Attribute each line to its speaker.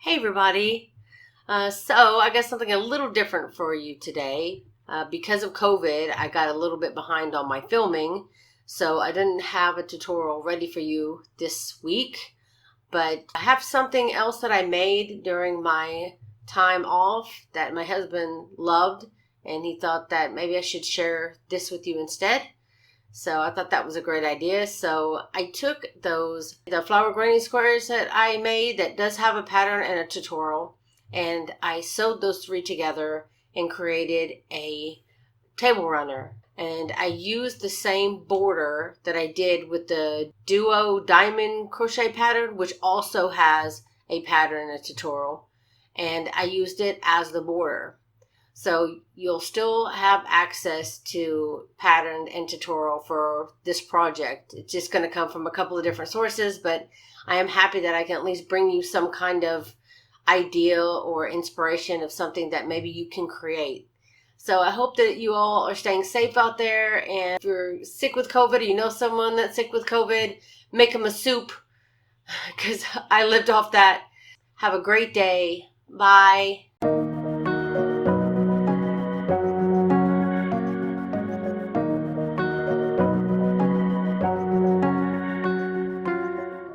Speaker 1: Hey everybody. So I got something a little different for you today. Because of COVID, I got a little bit behind on my filming, so I didn't have a tutorial ready for you this week. But I have something else that I made during my time off that my husband loved, and he thought that maybe I should share this with you instead. So I thought that was a great idea. So I took the flower granny squares that I made that does have a pattern and a tutorial, and I sewed those three together and created a table runner. And I used the same border that I did with the duo diamond crochet pattern, which also has a pattern and a tutorial. And I used it as the border. So you'll still have access to pattern and tutorial for this project. It's just going to come from a couple of different sources, but I am happy that I can at least bring you some kind of idea or inspiration of something that maybe you can create. So I hope that you all are staying safe out there, and if you're sick with COVID or you know someone that's sick with COVID, make them a soup because I lived off that. Have a great day. Bye.